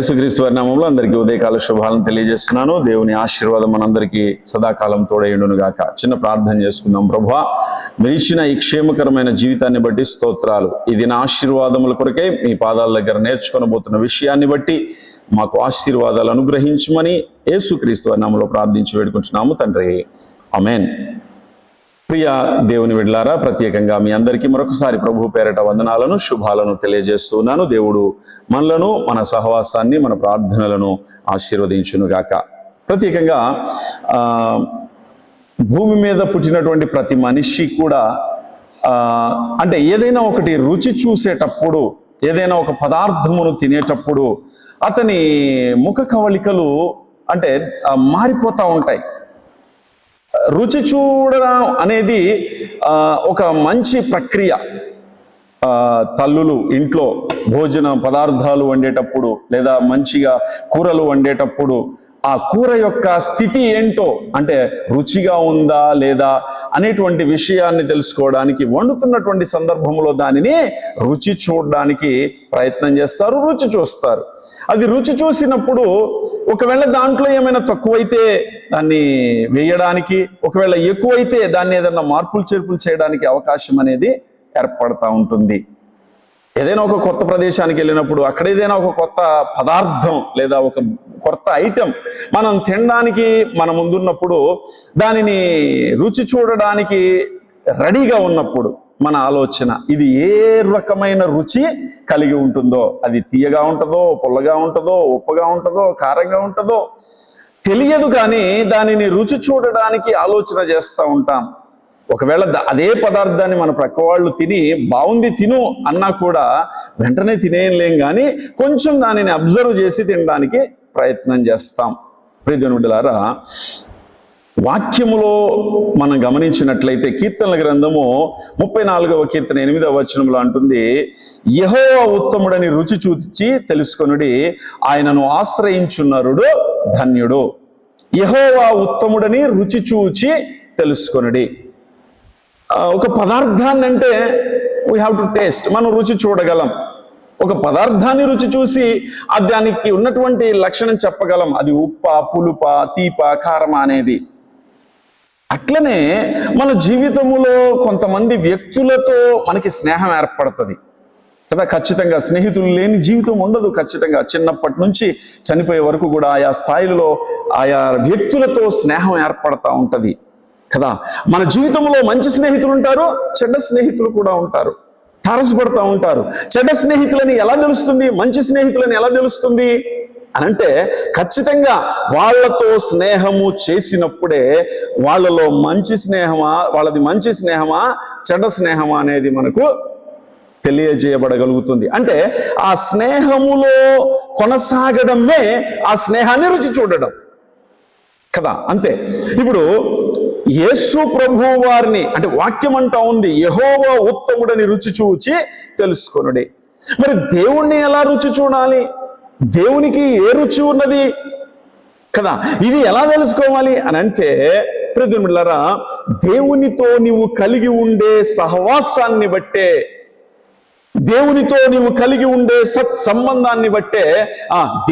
యేసుక్రీస్తు వారి నామములో అందరికీ ఉదయకాల శుభాలను తెలియజేస్తున్నాను. దేవుని ఆశీర్వాదం మనందరికీ సదాకాలం తోడైండును గాక. చిన్న ప్రార్థన చేసుకుందాం. ప్రభువా, మీరు ఇచ్చిన ఈ క్షేమకరమైన జీవితాన్ని బట్టి స్తోత్రాలు. ఇది నా ఆశీర్వాదముల కొరకై మీ పాదాల దగ్గర నేర్చుకొనబోతున్న విషయాన్ని బట్టి మాకు ఆశీర్వాదాలు అనుగ్రహించమని యేసుక్రీస్తు వారి నామములో ప్రార్థించి వేడుకుంటున్నాము తండ్రి, ఆమేన్. ప్రియ దేవుని విడ్లారా, ప్రత్యేకంగా మీ అందరికీ మరొకసారి ప్రభు పేరట వందనాలను శుభాలను తెలియజేస్తున్నాను. దేవుడు మనలను, మన సహవాసాన్ని, మన ప్రార్థనలను ఆశీర్వదించునుగాక. ప్రత్యేకంగా భూమి మీద పుట్టినటువంటి ప్రతి మనిషి కూడా అంటే ఏదైనా ఒకటి రుచి చూసేటప్పుడు, ఏదైనా ఒక పదార్థమును తినేటప్పుడు అతని ముఖ కవళికలు అంటే మారిపోతూ ఉంటాయి. రుచి చూడడం అనేది ఒక మంచి ప్రక్రియ. తల్లులు ఇంట్లో భోజన పదార్థాలు వండేటప్పుడు లేదా మంచిగా కూరలు వండేటప్పుడు ఆ కూర యొక్క స్థితి ఏంటో, అంటే రుచిగా ఉందా లేదా అనేటువంటి విషయాన్ని తెలుసుకోవడానికి వండుతున్నటువంటి సందర్భంలో దానిని రుచి చూడడానికి ప్రయత్నం చేస్తారు, రుచి చూస్తారు. అది రుచి చూసినప్పుడు ఒకవేళ దాంట్లో ఏమైనా తక్కువైతే దాన్ని వేయడానికి, ఒకవేళ ఎక్కువైతే దాన్ని ఏదైనా మార్పులు చేర్పులు చేయడానికి అవకాశం అనేది ఏర్పడతా ఉంటుంది. ఏదైనా ఒక కొత్త ప్రదేశానికి వెళ్ళినప్పుడు అక్కడ ఏదైనా ఒక కొత్త పదార్థం లేదా ఒక కొత్త ఐటెం మనం తినడానికి మన ముందున్నప్పుడు దానిని రుచి చూడడానికి రెడీగా ఉన్నప్పుడు మన ఆలోచన ఇది ఏ రకమైన రుచి కలిగి ఉంటుందో, అది తీయగా ఉంటుందో, పుల్లగా ఉంటుందో, ఉప్పగా ఉంటుందో, కారంగా ఉంటుందో తెలియదు, కానీ దానిని రుచి చూడడానికి ఆలోచన చేస్తూ ఉంటాం. ఒకవేళ అదే పదార్థాన్ని మన ప్రక్క వాళ్ళు తిని బాగుంది తిను అన్నా కూడా వెంటనే తినేయలేం, కానీ కొంచెం దానిని అబ్జర్వ్ చేసి తినడానికి ప్రయత్నం చేస్తాం. ప్రియదేవుని బిడ్డలారా, వాక్యములో మనం గమనించినట్లయితే కీర్తనల గ్రంథము 34వ కీర్తన 8వ వచనంలో అంటుంది, యెహోవా ఉత్తముడని రుచి చూచి తెలుసుకొనుడి, ఆయనను ఆశ్రయించున్నరుడు ధన్యుడు. యెహోవా ఉత్తముడని రుచి చూచి తెలుసుకొనుడి. ఒక పదార్థాన్ని అంటే వీ హ్యావ్ టు టేస్ట్, మనం రుచి చూడగలం. ఒక పదార్థాన్ని రుచి చూసి దానికి ఉన్నటువంటి లక్షణం చెప్పగలం, అది ఉప్ప, పులుప, తీప, కారమ అనేది. అట్లనే మన జీవితంలో కొంతమంది వ్యక్తులతో మనకి స్నేహం ఏర్పడుతుంది కదా. ఖచ్చితంగా స్నేహితులు లేని జీవితం ఉండదు. ఖచ్చితంగా చిన్నప్పటి నుంచి చనిపోయే వరకు కూడా ఆయా స్థాయిలలో ఆయా వ్యక్తులతో స్నేహం ఏర్పడతా ఉంటుంది కదా. మన జీవితంలో మంచి స్నేహితులు ఉంటారు, చెడ్డ స్నేహితులు కూడా ఉంటారు, తారసపడుతూ ఉంటారు. చెడ్డ స్నేహితులని ఎలా తెలుస్తుంది, మంచి స్నేహితులని ఎలా తెలుస్తుంది అనంటే ఖచ్చితంగా వాళ్ళతో స్నేహము చేసినప్పుడే వాళ్ళలో మంచి స్నేహమా, వాళ్ళది మంచి స్నేహమా, చెడ్డ స్నేహమా అనేది మనకు తెలియజేయబడగలుగుతుంది. అంటే ఆ స్నేహములో కొనసాగడమే ఆ స్నేహాన్ని రుచి చూడడం కదా. అంతే. ఇప్పుడు యేసు ప్రభు వారిని అంటే వాక్యం అంటా ఉంది, యెహోవా ఉత్తముడని రుచి చూచి తెలుసుకొనుడి. మరి దేవుణ్ణి ఎలా రుచి చూడాలి? దేవునికి ఏ రుచి ఉన్నది కదా, ఇది ఎలా తెలుసుకోవాలి అని అంటే, ప్రియమిత్రులారా, దేవునితో నీవు కలిగి ఉండే సహవాసాన్ని బట్టే, దేవునితో నీవు కలిగి ఉండే సంబంధాన్ని బట్టే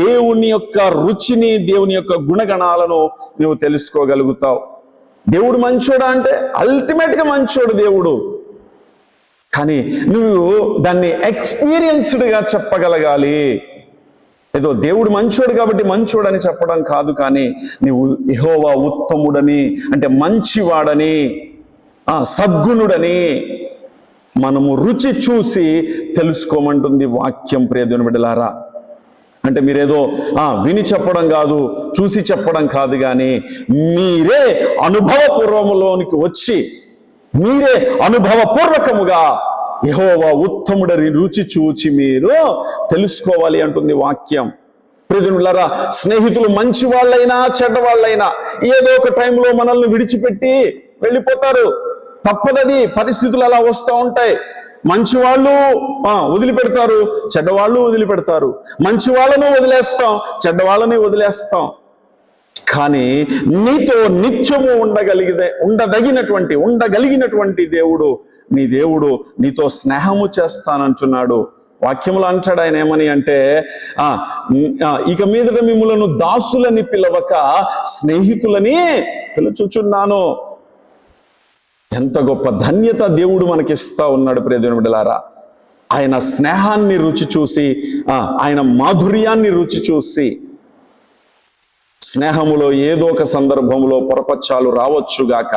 దేవుని యొక్క రుచిని, దేవుని యొక్క గుణగణాలను నువ్వు తెలుసుకోగలుగుతావు. దేవుడు మంచోడా అంటే అల్టిమేట్ గా మంచోడు దేవుడు, కానీ నువ్వు దాన్ని ఎక్స్పీరియన్స్డ్గా చెప్పగలగాలి. ఏదో దేవుడు మంచోడు కాబట్టి మంచోడు అని చెప్పడం కాదు, కానీ నువ్వు యెహోవా ఉత్తముడని అంటే మంచివాడని, సద్గుణుడని మనము రుచి చూసి తెలుసుకోమంటుంది వాక్యం. ప్రియదేవుని బిడ్డలారా, అంటే మీరేదో విని చెప్పడం కాదు, చూసి చెప్పడం కాదు, కానీ మీరే అనుభవపూర్వములోనికి వచ్చి మీరే అనుభవపూర్వకముగా యెహోవా ఉత్తముడని రుచి చూచి మీరు తెలుసుకోవాలి అంటుంది వాక్యం. ప్రియమిత్రులారా, స్నేహితులు మంచి వాళ్ళైనా చెడ్డవాళ్ళైనా ఏదో ఒక టైంలో మనల్ని విడిచిపెట్టి వెళ్ళిపోతారు. తప్పదది, పరిస్థితులు అలా వస్తూ ఉంటాయి. మంచి వాళ్ళు వదిలిపెడతారు, చెడ్డవాళ్ళు వదిలిపెడతారు. మంచి వాళ్ళను వదిలేస్తాం, చెడ్డవాళ్ళని వదిలేస్తాం. కానీ నీతో నిత్యము ఉండగలిగినటువంటి దేవుడు, నీ దేవుడు నీతో స్నేహము చేస్తానంటున్నాడు. వాక్యములు అంటాడు ఆయన ఏమని అంటే, ఇక మీదట మిమ్ములను దాసులని పిలవక స్నేహితులని పిలుచుచున్నాను. ఎంత గొప్ప ధన్యత దేవుడు మనకిస్తా ఉన్నాడు ప్రియ దేవుని బిడ్డలారా. ఆయన స్నేహాన్ని రుచి చూసి, ఆయన మాధుర్యాన్ని రుచి చూసి, స్నేహములో ఏదో ఒక సందర్భంలో పొరపచ్చాలు రావచ్చుగాక,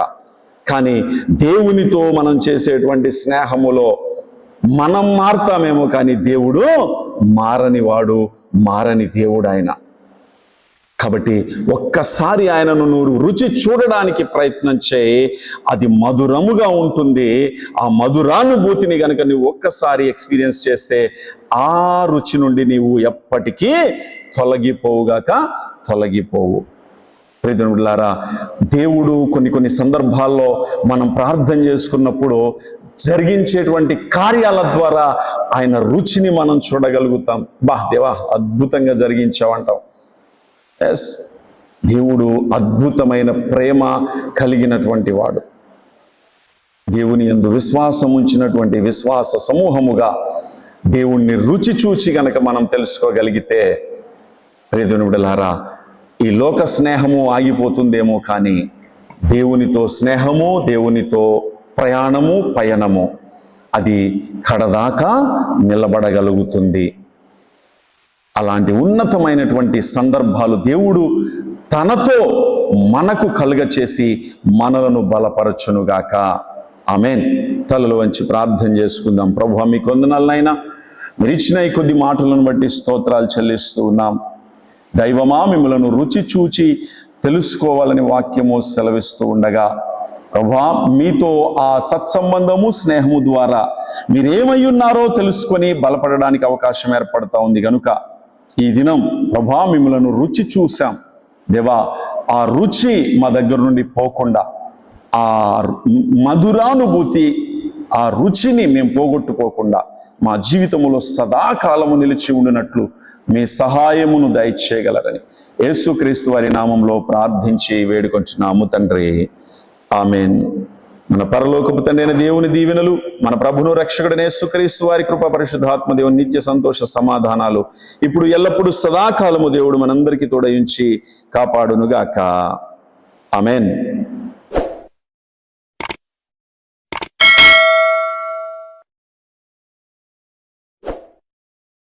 కానీ దేవునితో మనం చేసేటువంటి స్నేహములో మనం మారతామేమో, కానీ దేవుడు మారని వాడు, మారని దేవుడు ఆయన. కాబట్టి ఒక్కసారి ఆయనను నువ్వు రుచి చూడడానికి ప్రయత్నం చేయి, అది మధురముగా ఉంటుంది. ఆ మధురానుభూతిని కనుక నువ్వు ఒక్కసారి ఎక్స్పీరియన్స్ చేస్తే ఆ రుచి నుండి నీవు ఎప్పటికీ తొలగిపోవు. ప్రియమిత్రులారా, దేవుడు కొన్ని సందర్భాల్లో మనం ప్రార్థన చేసుకున్నప్పుడు జరిగించేటువంటి కార్యాల ద్వారా ఆయన రుచిని మనం చూడగలుగుతాం. దేవా అద్భుతంగా జరిగించావంటాం. ఎస్, దేవుడు అద్భుతమైన ప్రేమ కలిగినటువంటి వాడు. దేవుని యందు విశ్వాసం ఉంచినటువంటి విశ్వాస సమూహముగా దేవుణ్ణి రుచి చూచి గనక మనం తెలుసుకోగలిగితే, ప్రియదేవుని బిడ్డలారా, ఈ లోక స్నేహము ఆగిపోతుందేమో, కానీ దేవునితో స్నేహము, దేవునితో ప్రయాణము, పయనము అది కడదాకా నిలబడగలుగుతుంది. అలాంటి ఉన్నతమైనటువంటి సందర్భాలు దేవుడు తనతో మనకు కలుగచేసి మనలను బలపరచునుగాక. ఆమేన్. తలలు వంచి ప్రార్థన చేసుకుందాం. ప్రభువా, మీ వందనాలనైనా మీరు ఇచ్చిన ఈ కొద్ది మాటలను బట్టి స్తోత్రాలు చెల్లిస్తూ ఉన్నాం. దైవమా, మిమ్మలను రుచి చూచి తెలుసుకోవాలని వాక్యము సెలవిస్తూ ఉండగా, ప్రభువా, మీతో ఆ సత్సంబంధము, స్నేహము ద్వారా మీరేమై ఉన్నారో తెలుసుకొని బలపడడానికి అవకాశం ఏర్పడతా ఉంది కనుక ఈ దినం ప్రభువా మిమ్మలను రుచి చూసాం. దేవా, ఆ రుచి మా దగ్గర నుండి పోకుండా, ఆ మధురానుభూతి, ఆ రుచిని మేము పోగొట్టుకోకుండా మా జీవితంలో సదాకాలము నిలిచి ఉండినట్లు మీ సహాయమును దయచేయగలరని యేసుక్రీస్తు వారి నామంలో ప్రార్థించి వేడుకొంచున్నాము తండ్రి. ఆమేన్. మన పరలోకపు తండ్రి అయిన దేవుని దీవెనలు, మన ప్రభును రక్షకుడైన యేసుక్రీస్తు వారి కృప, పరిశుద్ధాత్మ దేవుని నిత్య సంతోష సమాధానాలు ఇప్పుడు ఎల్లప్పుడూ సదాకాలము దేవుడు మనందరికీ తోడయుంచి కాపాడునుగాక. ఆమేన్.